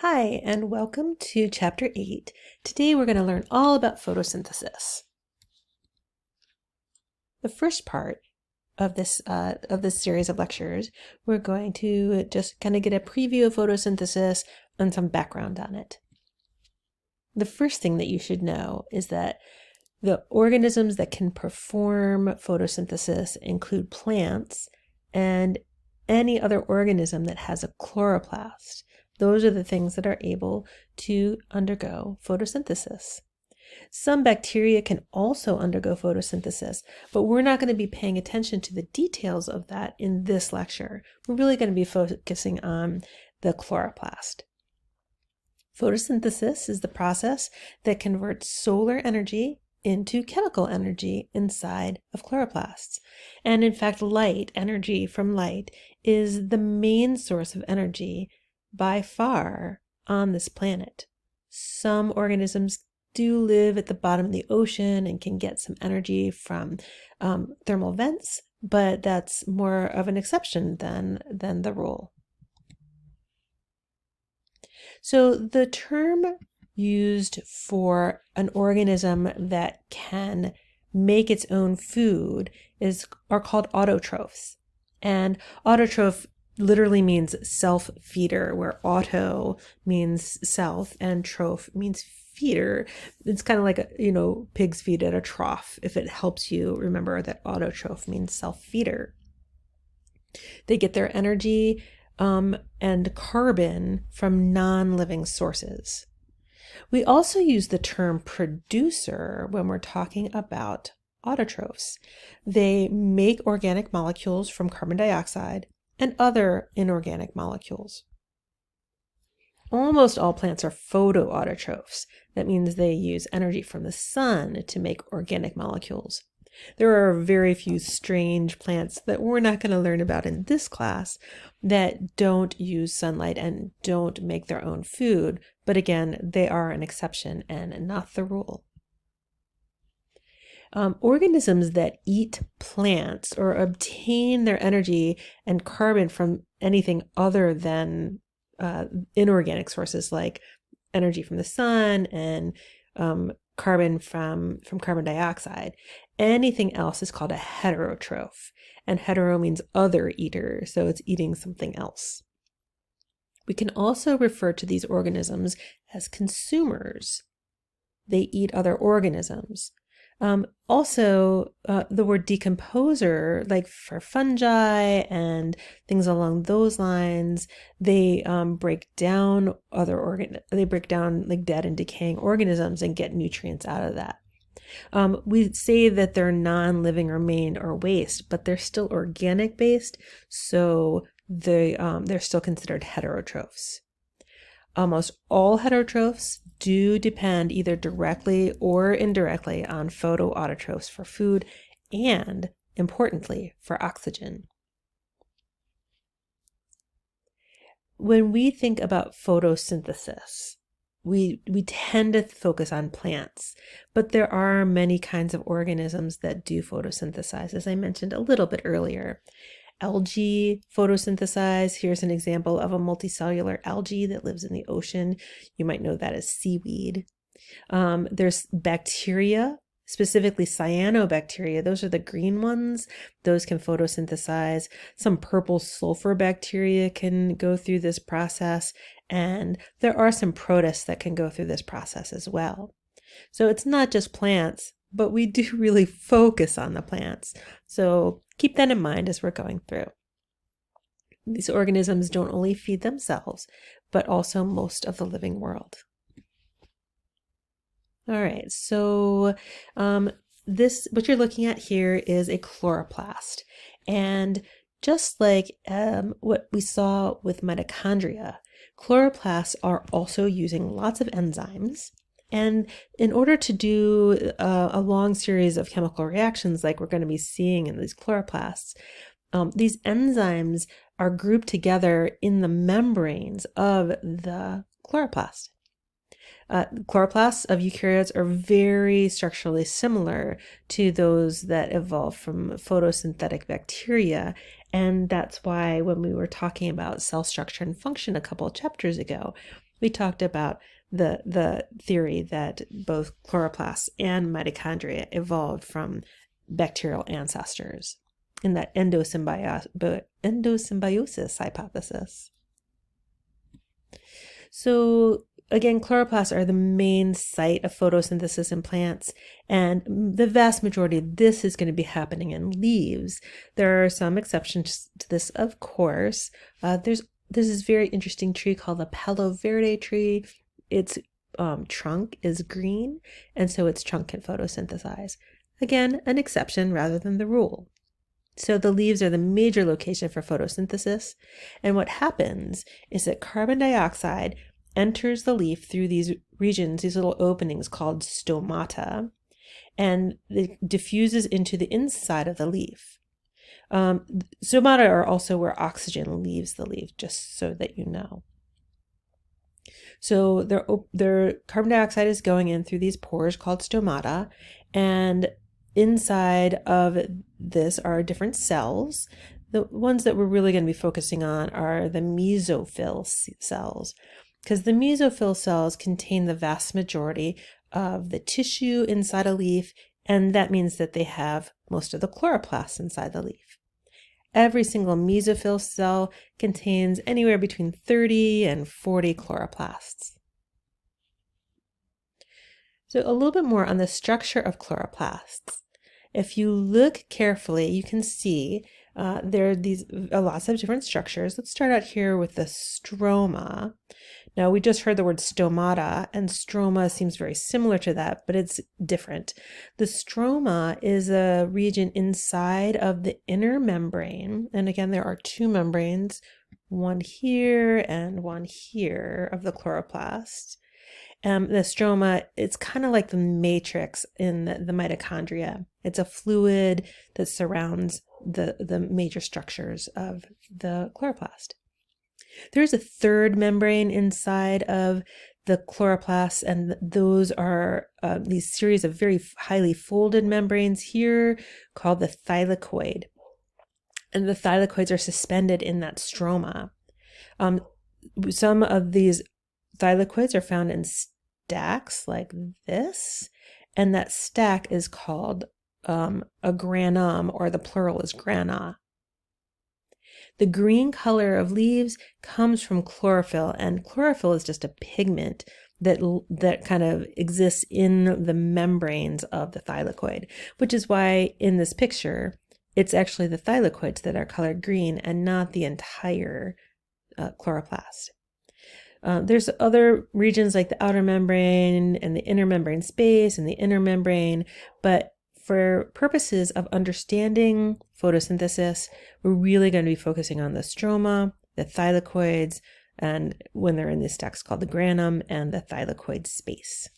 Hi, and welcome to Chapter 8. Today we're going to learn all about photosynthesis. The first part of this series of lectures, we're going to just kind of get a preview of photosynthesis and some background on it. The first thing that you should know is that the organisms that can perform photosynthesis include plants and any other organism that has a chloroplast. Those are the things that are able to undergo photosynthesis. Some bacteria can also undergo photosynthesis, but we're not going to be paying attention to the details of that in this lecture. We're really going to be focusing on the chloroplast. Photosynthesis is the process that converts solar energy into chemical energy inside of chloroplasts. And in fact, light, energy from light, is the main source of energy by far on this planet. Some organisms do live at the bottom of the ocean and can get some energy from thermal vents, but that's more of an exception than the rule. So the term used for an organism that can make its own food are called autotrophs. And autotroph literally means self-feeder, where auto means self and troph means feeder. It's kind of like pigs feed at a trough, if it helps you remember that autotroph means self-feeder. They get their energy and carbon from non-living sources. We also use the term producer when we're talking about autotrophs. They make organic molecules from carbon dioxide and other inorganic molecules. Almost all plants are photoautotrophs. That means they use energy from the sun to make organic molecules. There are very few strange plants that we're not going to learn about in this class that don't use sunlight and don't make their own food, but again, they are an exception and not the rule. Organisms that eat plants or obtain their energy and carbon from anything other than inorganic sources like energy from the sun and carbon from carbon dioxide. Anything else is called a heterotroph, and hetero means other eater, so it's eating something else. We can also refer to these organisms as consumers. They eat other organisms. Also, the word decomposer, like for fungi and things along those lines, they break down like dead and decaying organisms and get nutrients out of that. We say that they're non-living remain or waste, but they're still organic based, so they're still considered heterotrophs. Almost all heterotrophs do depend either directly or indirectly on photoautotrophs for food and, importantly, for oxygen. When we think about photosynthesis, we tend to focus on plants, but there are many kinds of organisms that do photosynthesize, as I mentioned a little bit earlier. Algae photosynthesize. Here's an example of a multicellular algae that lives in the ocean. You might know that as seaweed. There's bacteria, specifically cyanobacteria. Those are the green ones. Those can photosynthesize. Some purple sulfur bacteria can go through this process. And there are some protists that can go through this process as well. So it's not just plants, but we do really focus on the plants. So keep that in mind as we're going through. These organisms don't only feed themselves, but also most of the living world. All right, so what you're looking at here is a chloroplast. And just like what we saw with mitochondria, chloroplasts are also using lots of enzymes. And in order to do a long series of chemical reactions like we're going to be seeing in these chloroplasts, these enzymes are grouped together in the membranes of the chloroplast. Chloroplasts of eukaryotes are very structurally similar to those that evolve from photosynthetic bacteria. And that's why when we were talking about cell structure and function a couple of chapters ago, we talked about the theory that both chloroplasts and mitochondria evolved from bacterial ancestors in that endosymbiosis hypothesis. So again, chloroplasts are the main site of photosynthesis in plants, and the vast majority of this is going to be happening in leaves. There are some exceptions to this, of course. There's this very interesting tree called the Palo Verde tree. Its trunk is green, and so its trunk can photosynthesize. Again, an exception rather than the rule. So the leaves are the major location for photosynthesis, and what happens is that carbon dioxide enters the leaf through these regions, these little openings called stomata, and it diffuses into the inside of the leaf. Stomata are also where oxygen leaves the leaf, just so that you know. So their carbon dioxide is going in through these pores called stomata, and inside of this are different cells. The ones that we're really going to be focusing on are the mesophyll cells, because the mesophyll cells contain the vast majority of the tissue inside a leaf, and that means that they have most of the chloroplasts inside the leaf. Every single mesophyll cell contains anywhere between 30 and 40 chloroplasts. So a little bit more on the structure of chloroplasts. If you look carefully, you can see there are these lots of different structures. Let's start out here with the stroma. Now, we just heard the word stomata, and stroma seems very similar to that, but it's different. The stroma is a region inside of the inner membrane. And again, there are two membranes, one here and one here of the chloroplast. The stroma, it's kind of like the matrix in the mitochondria. It's a fluid that surrounds the major structures of the chloroplast. There's a third membrane inside of the chloroplasts, and those are these series of very highly folded membranes here called the thylakoid. And the thylakoids are suspended in that stroma. Some of these thylakoids are found in stacks like this, and that stack is called a granum, or the plural is grana. The green color of leaves comes from chlorophyll, and chlorophyll is just a pigment that kind of exists in the membranes of the thylakoid, which is why in this picture, it's actually the thylakoids that are colored green and not the entire chloroplast. There's other regions like the outer membrane and the inner membrane space and the inner membrane, but for purposes of understanding photosynthesis, we're really going to be focusing on the stroma, the thylakoids, and when they're in these stacks called the granum, and the thylakoid space.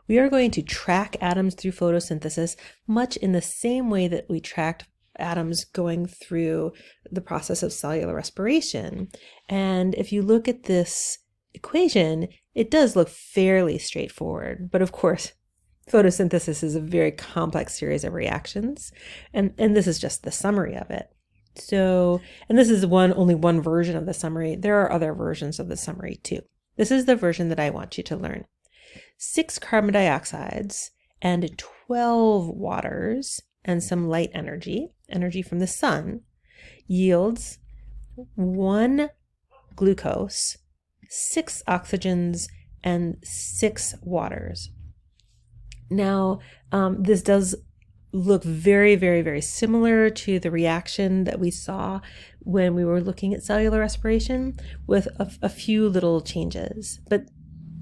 We are going to track atoms through photosynthesis much in the same way that we tracked atoms going through the process of cellular respiration. And if you look at this equation, it does look fairly straightforward, but of course, photosynthesis is a very complex series of reactions, and this is just the summary of it. So, and this is only one version of the summary. There are other versions of the summary too. This is the version that I want you to learn. 6 carbon dioxides and 12 waters and some light energy from the sun, yields 1 glucose, 6 oxygens, and 6 waters. Now, this does look very, very, very similar to the reaction that we saw when we were looking at cellular respiration, with a few little changes, but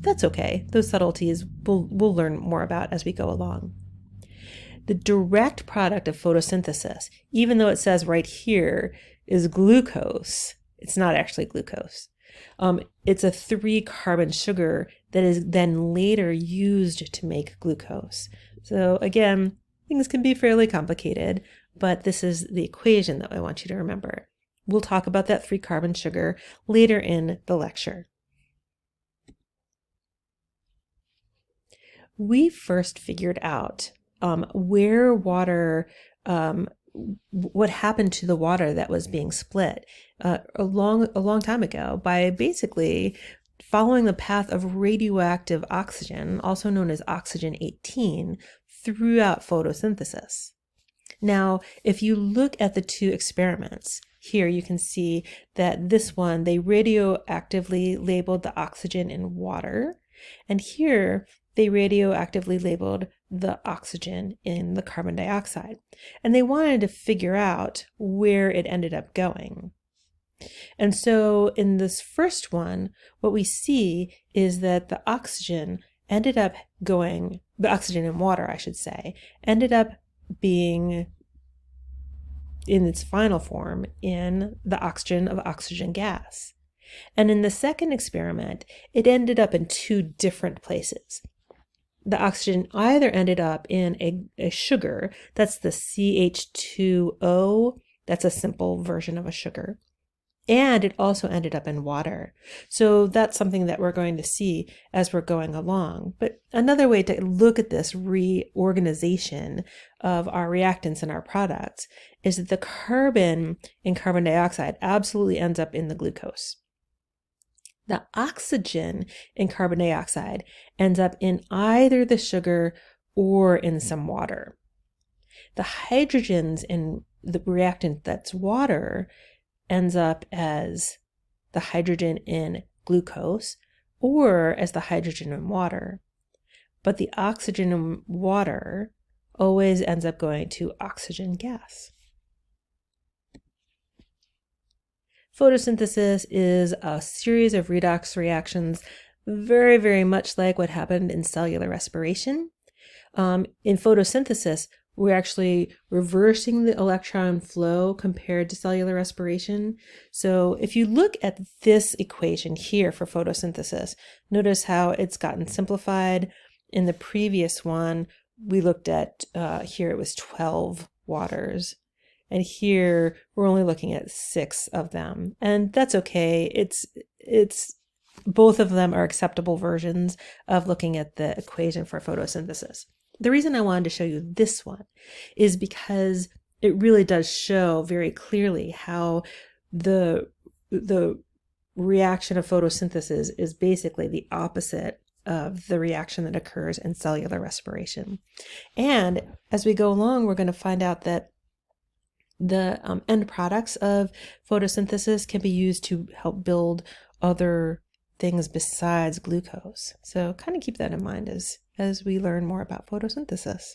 that's okay. Those subtleties we'll learn more about as we go along. The direct product of photosynthesis, even though it says right here, is glucose. It's not actually glucose. It's a 3-carbon sugar that is then later used to make glucose. So again, things can be fairly complicated, but this is the equation that I want you to remember. We'll talk about that 3-carbon sugar later in the lecture. We first figured out where water what happened to the water that was being split a long time ago by basically following the path of radioactive oxygen, also known as oxygen 18, throughout photosynthesis. Now, if you look at the two experiments, here you can see that this one, they radioactively labeled the oxygen in water, and here they radioactively labeled the oxygen in the carbon dioxide. And they wanted to figure out where it ended up going. And so in this first one, what we see is that the oxygen ended up going, the oxygen in water, I should say, ended up being in its final form in the oxygen of oxygen gas. And in the second experiment, it ended up in two different places. The oxygen either ended up in a sugar, that's the CH2O, that's a simple version of a sugar, and it also ended up in water. So that's something that we're going to see as we're going along. But another way to look at this reorganization of our reactants and our products is that the carbon in carbon dioxide absolutely ends up in the glucose. The oxygen in carbon dioxide ends up in either the sugar or in some water. The hydrogens in the reactant that's water ends up as the hydrogen in glucose or as the hydrogen in water. But the oxygen in water always ends up going to oxygen gas. Photosynthesis is a series of redox reactions, very, very much like what happened in cellular respiration. In photosynthesis, we're actually reversing the electron flow compared to cellular respiration. So if you look at this equation here for photosynthesis, notice how it's gotten simplified. In the previous one, we looked at, here it was 12 waters. And here we're only looking at 6 of them. And that's okay. It's both of them are acceptable versions of looking at the equation for photosynthesis. The reason I wanted to show you this one is because it really does show very clearly how the reaction of photosynthesis is basically the opposite of the reaction that occurs in cellular respiration. And as we go along, we're going to find out that the end products of photosynthesis can be used to help build other things besides glucose. So kind of keep that in mind as we learn more about photosynthesis.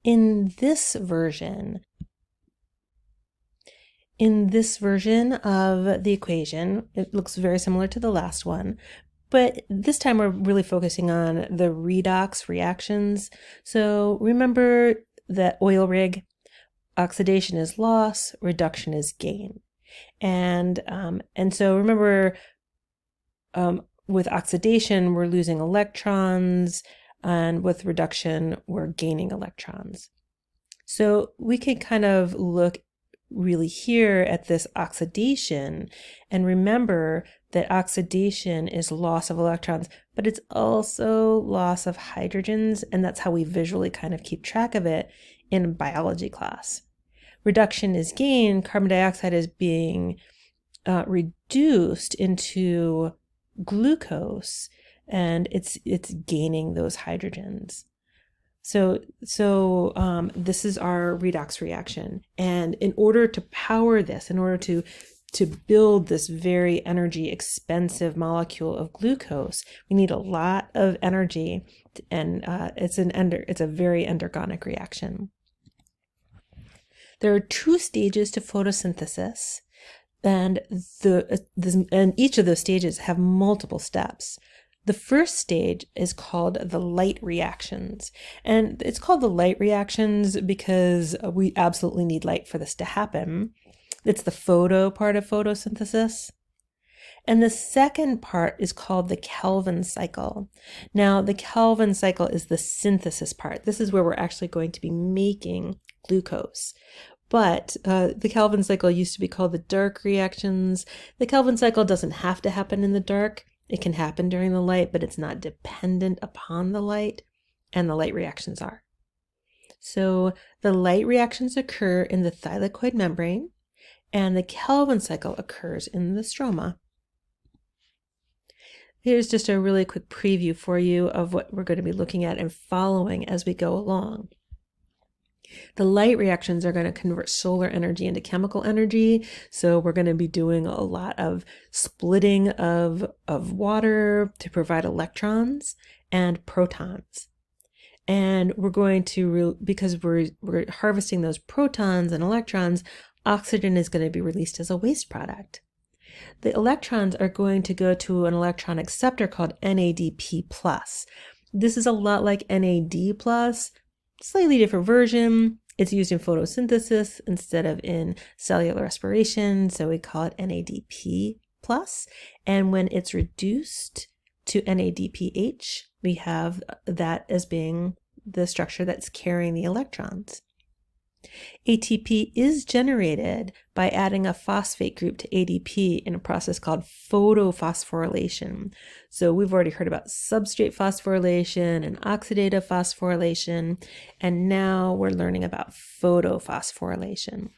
In this version of the equation, it looks very similar to the last one, but this time we're really focusing on the redox reactions. So remember that oil rig, oxidation is loss, reduction is gain. And so remember, with oxidation, we're losing electrons, and with reduction, we're gaining electrons. So we can kind of look really here at this oxidation and remember that oxidation is loss of electrons, but it's also loss of hydrogens, and that's how we visually kind of keep track of it in biology class. Reduction is gain. Carbon dioxide is being reduced into glucose, and it's gaining those hydrogens. So this is our redox reaction, and in order to power this, in order to build this very energy expensive molecule of glucose, we need a lot of energy, and it's a very endergonic reaction. There are 2 stages to photosynthesis, and each of those stages have multiple steps. The first stage is called the light reactions, and it's called the light reactions because we absolutely need light for this to happen. It's the photo part of photosynthesis. And the second part is called the Kelvin cycle. Now, the Kelvin cycle is the synthesis part. This is where we're actually going to be making glucose. But the Kelvin cycle used to be called the dark reactions. The Kelvin cycle doesn't have to happen in the dark. It can happen during the light, but it's not dependent upon the light, and the light reactions are. So the light reactions occur in the thylakoid membrane, and the Calvin cycle occurs in the stroma. Here's just a really quick preview for you of what we're going to be looking at and following as we go along. The light reactions are going to convert solar energy into chemical energy. So we're going to be doing a lot of splitting of water to provide electrons and protons. And we're going to, because we're harvesting those protons and electrons, oxygen is going to be released as a waste product. The electrons are going to go to an electron acceptor called NADP+. This is a lot like NAD+, slightly different version. It's used in photosynthesis instead of in cellular respiration, so we call it NADP+. And when it's reduced to NADPH, we have that as being the structure that's carrying the electrons. ATP is generated by adding a phosphate group to ADP in a process called photophosphorylation. So we've already heard about substrate phosphorylation and oxidative phosphorylation, and now we're learning about photophosphorylation.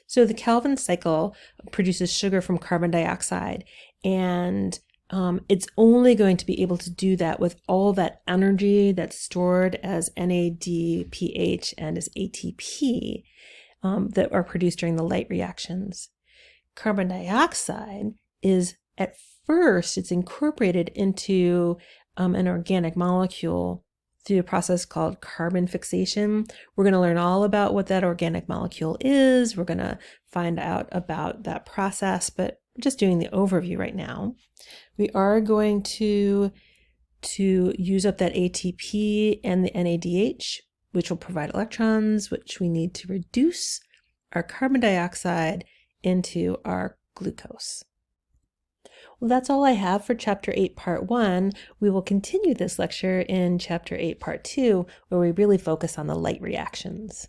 So the Calvin cycle produces sugar from carbon dioxide, and it's only going to be able to do that with all that energy that's stored as NADPH and as ATP that are produced during the light reactions. Carbon dioxide is, at first, it's incorporated into an organic molecule through a process called carbon fixation. We're going to learn all about what that organic molecule is. We're going to find out about that process, but we're just doing the overview right now. We are going to use up that ATP and the NADH, which will provide electrons, which we need to reduce our carbon dioxide into our glucose. Well, that's all I have for Chapter 8, Part 1. We will continue this lecture in Chapter 8, Part 2, where we really focus on the light reactions.